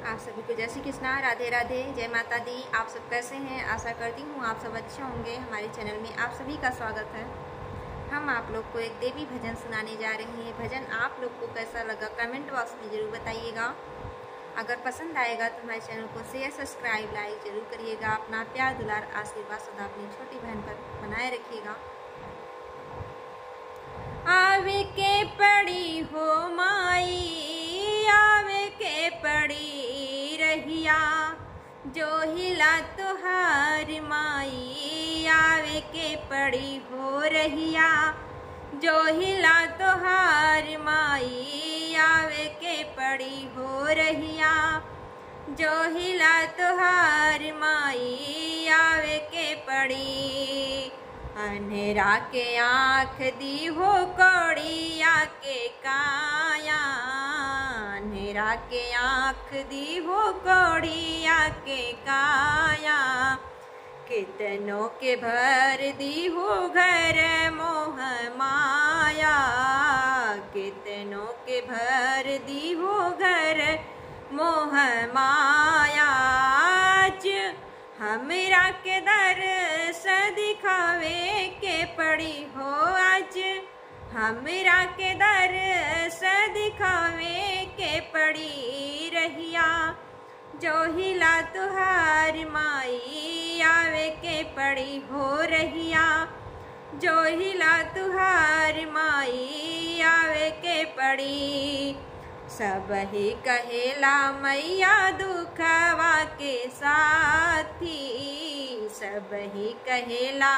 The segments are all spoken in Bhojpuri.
आप सभी को जय श्री कृष्णा, राधे राधे, जय माता दी। आप सब कैसे हैं? आशा करती हूँ आप सब अच्छे होंगे। हमारे चैनल में आप सभी का स्वागत है। हम आप लोग को एक देवी भजन सुनाने जा रहे हैं। भजन आप लोग को कैसा लगा कमेंट बॉक्स में ज़रूर बताइएगा। अगर पसंद आएगा तो हमारे चैनल को शेयर, सब्सक्राइब, लाइक जरूर करिएगा। अपना प्यार, दुलार, आशीर्वाद सदा अपनी छोटी बहन पर बनाए रखिएगा। आवे के पड़ी हो माई, आवे के पड़ी रहिया, जो हिला तुहार माई। आवे के पड़ी हो रहिया, जो हिला तुहार माई। आवे के पड़ी हो रहिया, जो हिला तुहार माई। आवे के पड़ी अंधेरा के आँख दी हो कौड़िया के काया। अंधेरा के आँख दी हो कौड़िया के काया। कितनों के भर दी हो घर मोह माया। कितनों के भर दी हो घर मोह माया। हमरा के दर्श दिखावे के पड़ी हो आज। हमरा के दर्श दिखावे के पड़ी रहिया, जो हिला तुहार माई। आवे के पड़ी हो रहिया, जो हिला तुहार माई। आवे के पड़ी सब ही कहेला मैया दुखवा के साथी। सब ही कहेला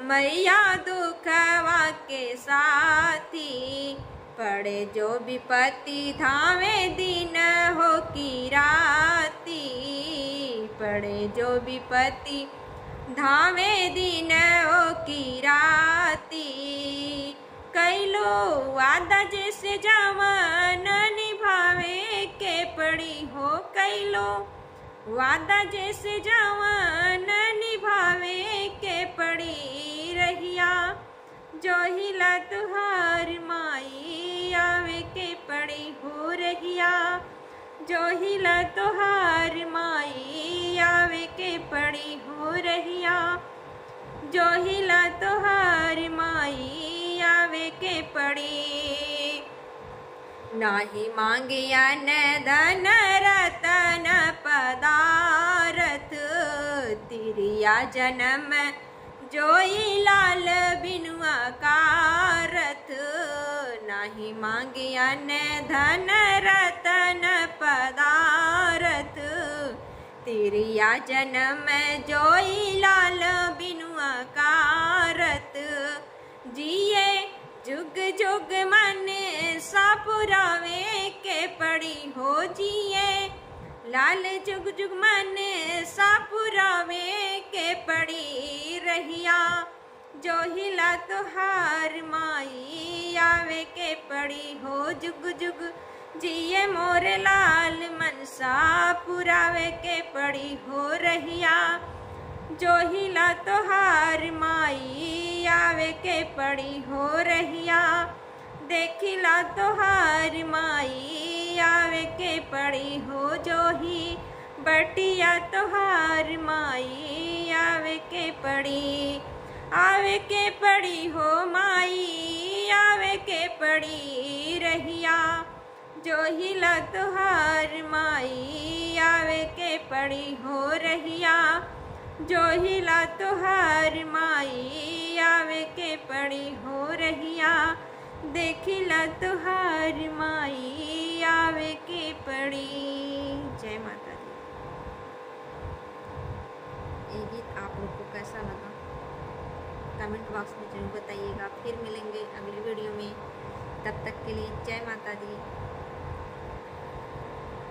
मैया दुखवा के साथी। पड़े जो विपत्ति धावे दिन हो की राती। पड़े जो विपत्ति धावे दिन हो की राती। कैलो वादा जैसे जवान निभावे के पड़ी हो। कैलो वादा जैसे जवान निभावे के पड़ी रहिया, जो हिला तुहार माई। आवे के पड़ी हो रहिया, जो हिला तुहार माई। आवे के पड़ी हो रहिया, जो हिला तुहार माई। आवे के पड़ी नाही मांगिया न धन रतन पदारथ। तिरिया जन्म जोई लाल बिनुआ कारथ। नाही मांगिया न धन रतन पदारथ। तिरिया जन्म जोई लाल बिनुआ कारथ। जिए जुग जुग मन सापुरावे के पड़ी हो। जिए लाल जुग जुग मन सापुरावे के पड़ी रहिया, जो हिला तुहार माई। आवे के पड़ी हो जुग जुग जिए मोर लाल मन सापुरावे के पड़ी हो रहिया, जो हिला तुहार माई। आवे के पड़ी हो रहिया, देखिला तुहार माई। आवे के पड़ी हो जो ही बटिया तुहार माई। आवे के पड़ी, आवे के पड़ी हो माई। आवे के पड़ी रहिया, जो हिला तुहार माई। आवे के पड़ी हो रहिया, जो हिला तुहार माई। आवे के पड़ी हो रहिया, देखिला तुहार माई। आवे के पड़ी। जय माता दी। ये गीत आप लोग को कैसा लगा कमेंट बॉक्स में जरूर बताइएगा। फिर मिलेंगे अगली वीडियो में। तब तक के लिए जय माता दी।